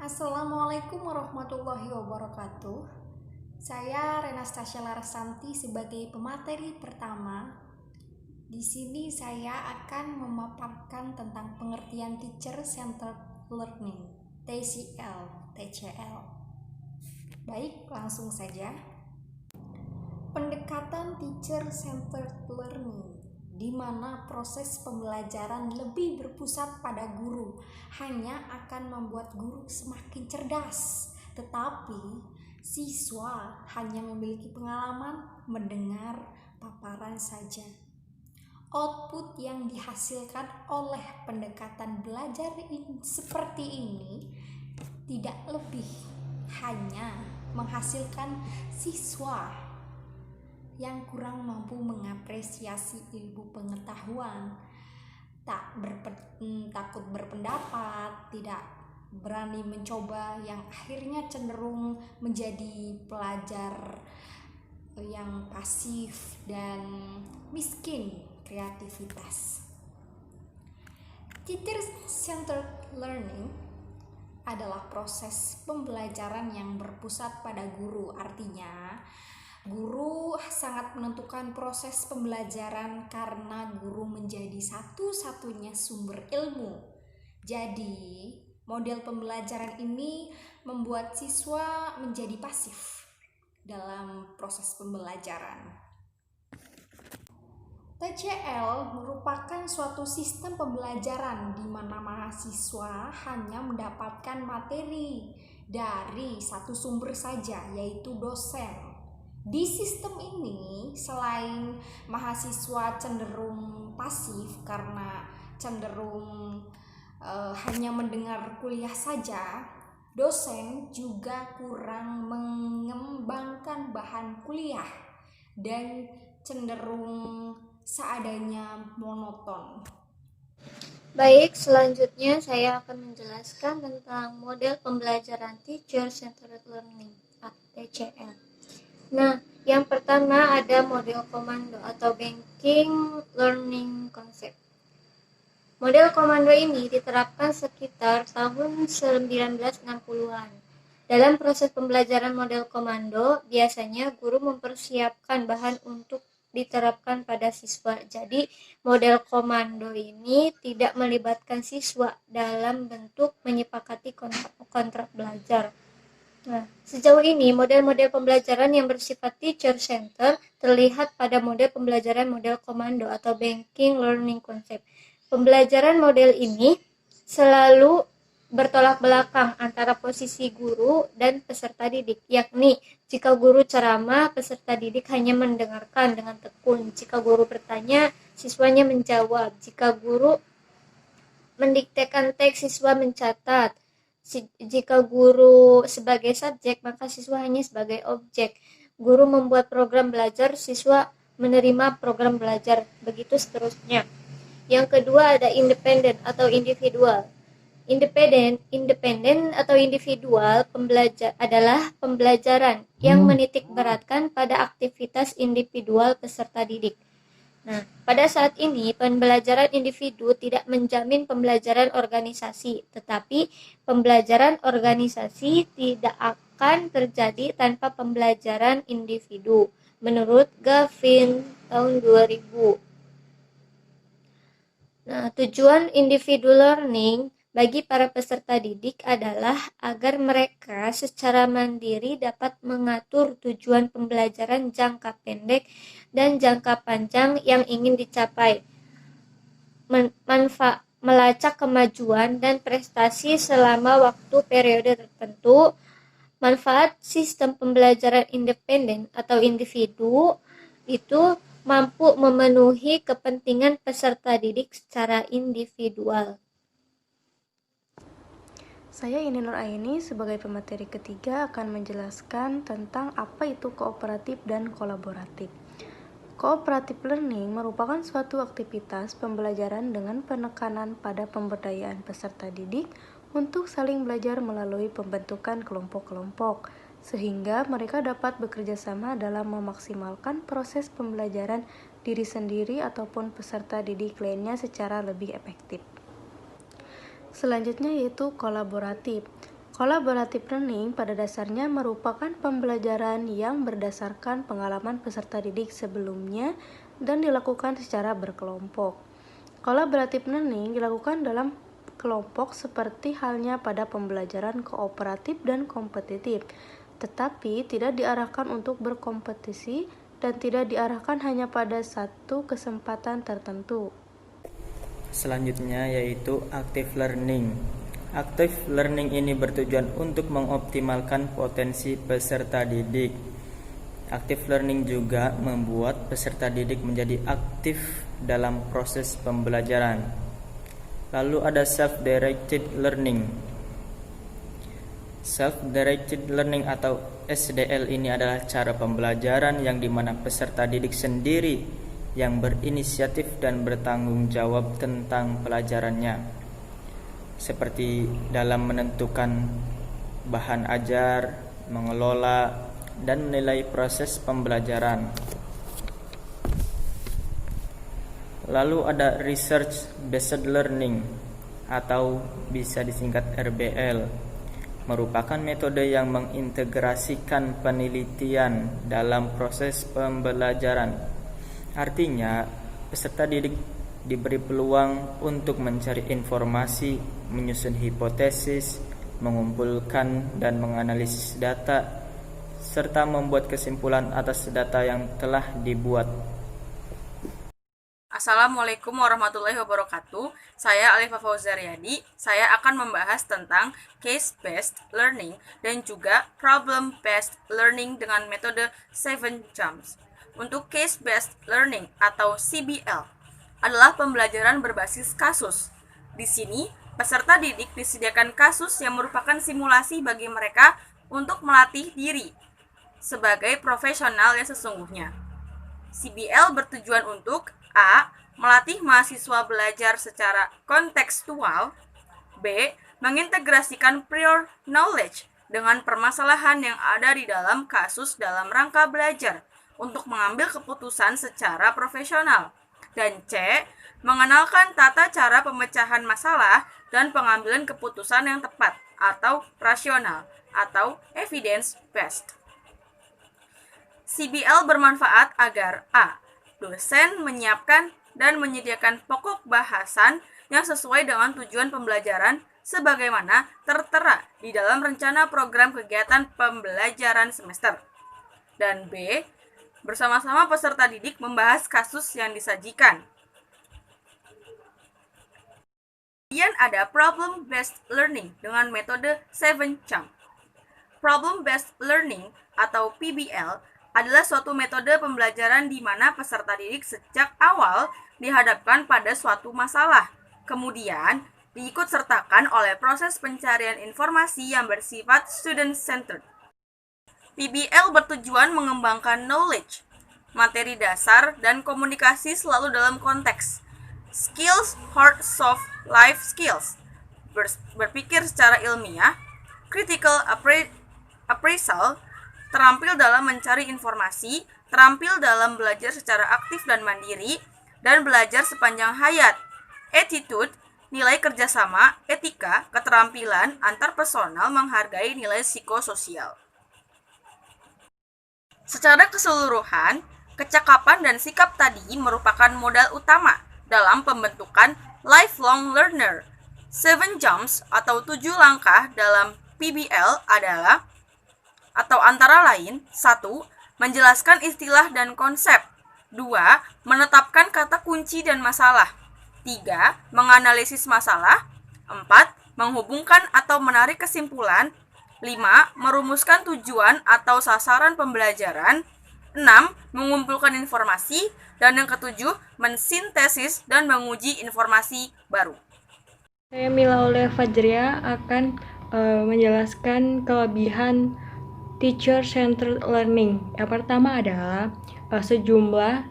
Assalamualaikum warahmatullahi wabarakatuh. Saya Renastasia Larasanti sebagai pemateri pertama. Di sini saya akan memaparkan tentang pengertian Teacher Centered Learning (TCL). Baik, langsung saja. Pendekatan Teacher Centered Learning, di mana proses pembelajaran lebih berpusat pada guru, hanya akan membuat guru semakin cerdas, tetapi siswa hanya memiliki pengalaman mendengar paparan saja. Output yang dihasilkan oleh pendekatan belajar seperti ini tidak lebih hanya menghasilkan siswa yang kurang mampu mengapresiasi ilmu pengetahuan, takut berpendapat, tidak berani mencoba, yang akhirnya cenderung menjadi pelajar yang pasif dan miskin kreativitas. Teacher-centered learning adalah proses pembelajaran yang berpusat pada guru. Artinya, guru sangat menentukan proses pembelajaran karena guru menjadi satu-satunya sumber ilmu. Jadi, model pembelajaran ini membuat siswa menjadi pasif dalam proses pembelajaran. TCL merupakan suatu sistem pembelajaran di mana mahasiswa hanya mendapatkan materi dari satu sumber saja, yaitu dosen. Di sistem ini, selain mahasiswa cenderung pasif karena cenderung hanya mendengar kuliah saja, dosen juga kurang mengembangkan bahan kuliah dan cenderung seadanya monoton. Baik, selanjutnya saya akan menjelaskan tentang model pembelajaran Teacher Centered Learning (TCL). Nah, yang pertama ada model komando atau Banking Learning Concept. Model komando ini diterapkan sekitar tahun 1960-an. Dalam proses pembelajaran model komando, biasanya guru mempersiapkan bahan untuk diterapkan pada siswa. Jadi, model komando ini tidak melibatkan siswa dalam bentuk menyepakati kontrak belajar. Nah, sejauh ini model-model pembelajaran yang bersifat teacher center terlihat pada model pembelajaran model komando atau Banking Learning Concept. Pembelajaran model ini selalu bertolak belakang antara posisi guru dan peserta didik, yakni jika guru ceramah, peserta didik hanya mendengarkan dengan tekun. Jika guru bertanya, siswanya menjawab. Jika guru mendiktekan teks, siswa mencatat. Jika guru sebagai subjek, maka siswa hanya sebagai objek. Guru membuat program belajar, siswa menerima program belajar, begitu seterusnya. Yang kedua ada independen atau individual. Independen atau individual adalah pembelajaran yang menitik beratkan pada aktivitas individual peserta didik. Nah, pada saat ini pembelajaran individu tidak menjamin pembelajaran organisasi, tetapi pembelajaran organisasi tidak akan terjadi tanpa pembelajaran individu, menurut Gavin tahun 2000. Nah, tujuan individu learning bagi para peserta didik adalah agar mereka secara mandiri dapat mengatur tujuan pembelajaran jangka pendek dan jangka panjang yang ingin dicapai, melacak kemajuan dan prestasi selama waktu periode tertentu. Manfaat sistem pembelajaran independen atau individu itu mampu memenuhi kepentingan peserta didik secara individual. Saya Ini Nur Aini sebagai pemateri ketiga akan menjelaskan tentang apa itu kooperatif dan kolaboratif. Cooperative learning merupakan suatu aktivitas pembelajaran dengan penekanan pada pemberdayaan peserta didik untuk saling belajar melalui pembentukan kelompok-kelompok, sehingga mereka dapat bekerja sama dalam memaksimalkan proses pembelajaran diri sendiri ataupun peserta didik lainnya secara lebih efektif. Selanjutnya yaitu kolaboratif. Collaborative learning pada dasarnya merupakan pembelajaran yang berdasarkan pengalaman peserta didik sebelumnya dan dilakukan secara berkelompok. Collaborative learning dilakukan dalam kelompok seperti halnya pada pembelajaran kooperatif dan kompetitif, tetapi tidak diarahkan untuk berkompetisi dan tidak diarahkan hanya pada satu kesempatan tertentu. Selanjutnya yaitu active learning. Active learning ini bertujuan untuk mengoptimalkan potensi peserta didik. Active learning juga membuat peserta didik menjadi aktif dalam proses pembelajaran. Lalu ada self-directed learning. Self-directed learning atau SDL ini adalah cara pembelajaran yang dimana peserta didik sendiri yang berinisiatif dan bertanggung jawab tentang pelajarannya, seperti dalam menentukan bahan ajar, mengelola, dan menilai proses pembelajaran. Lalu ada research based learning atau bisa disingkat RBL, merupakan metode yang mengintegrasikan penelitian dalam proses pembelajaran. Artinya, peserta didik diberi peluang untuk mencari informasi, menyusun hipotesis, mengumpulkan dan menganalisis data, serta membuat kesimpulan atas data yang telah dibuat. Assalamualaikum warahmatullahi wabarakatuh. Saya Alifa Fauzariadi. Saya akan membahas tentang case-based learning dan juga problem-based learning dengan metode 7 jumps. Untuk case-based learning atau CBL adalah pembelajaran berbasis kasus. Di sini, peserta didik disediakan kasus yang merupakan simulasi bagi mereka untuk melatih diri sebagai profesional yang sesungguhnya. CBL bertujuan untuk A. Melatih mahasiswa belajar secara kontekstual. B. Mengintegrasikan prior knowledge dengan permasalahan yang ada di dalam kasus dalam rangka belajar untuk mengambil keputusan secara profesional. Dan C. Mengenalkan tata cara pemecahan masalah dan pengambilan keputusan yang tepat atau rasional atau evidence-based. CBL bermanfaat agar A. Dosen menyiapkan dan menyediakan pokok bahasan yang sesuai dengan tujuan pembelajaran sebagaimana tertera di dalam rencana program kegiatan pembelajaran semester. Dan B. Bersama-sama peserta didik membahas kasus yang disajikan. Kemudian ada problem-based learning dengan metode 7 jump. Problem-based learning atau PBL adalah suatu metode pembelajaran di mana peserta didik sejak awal dihadapkan pada suatu masalah, kemudian diikut-sertakan oleh proses pencarian informasi yang bersifat student-centered. PBL bertujuan mengembangkan knowledge, materi dasar, dan komunikasi selalu dalam konteks skills, hard, soft, life skills, berpikir secara ilmiah, critical appraisal, terampil dalam mencari informasi, terampil dalam belajar secara aktif dan mandiri, dan belajar sepanjang hayat, attitude, nilai kerjasama, etika, keterampilan, antarpersonal, menghargai nilai psikososial. Secara keseluruhan, kecakapan dan sikap tadi merupakan modal utama dalam pembentukan lifelong learner. 7 jumps atau 7 langkah dalam PBL adalah atau antara lain 1. Menjelaskan istilah dan konsep. 2. Menetapkan kata kunci dan masalah. 3. Menganalisis masalah. 4. Menghubungkan atau menarik kesimpulan. 5. Merumuskan tujuan atau sasaran pembelajaran. 6. Mengumpulkan informasi. Dan yang ketujuh, mensintesis dan menguji informasi baru. Saya Mila Aulia Fajria akan menjelaskan kelebihan teacher-centered learning. Yang pertama adalah sejumlah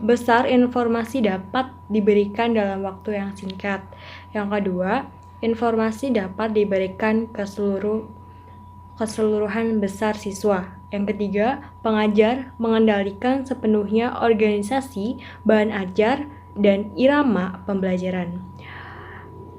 besar informasi dapat diberikan dalam waktu yang singkat. Yang kedua, informasi dapat diberikan ke keseluruhan besar siswa. Yang ketiga, pengajar mengendalikan sepenuhnya organisasi, bahan ajar, dan irama pembelajaran.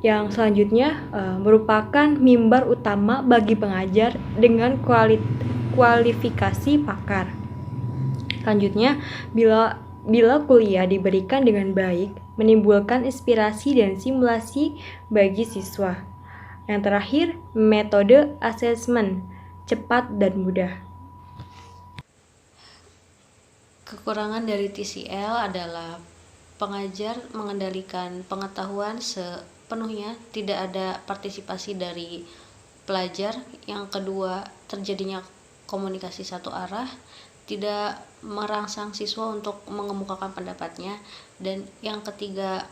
Yang selanjutnya merupakan mimbar utama bagi pengajar dengan kualifikasi pakar. Selanjutnya, bila kuliah diberikan dengan baik, menimbulkan inspirasi dan simulasi bagi siswa. Yang terakhir, metode asesmen cepat dan mudah. Kekurangan dari TCL adalah pengajar mengendalikan pengetahuan sepenuhnya, tidak ada partisipasi dari pelajar. Yang kedua, terjadinya komunikasi satu arah, tidak merangsang siswa untuk mengemukakan pendapatnya. Dan yang ketiga,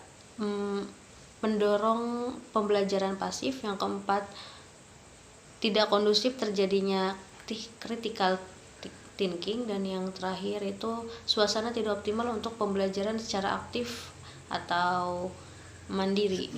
mendorong pembelajaran pasif. Yang keempat, tidak kondusif terjadinya critical thinking. Dan yang terakhir itu suasana tidak optimal untuk pembelajaran secara aktif atau mandiri.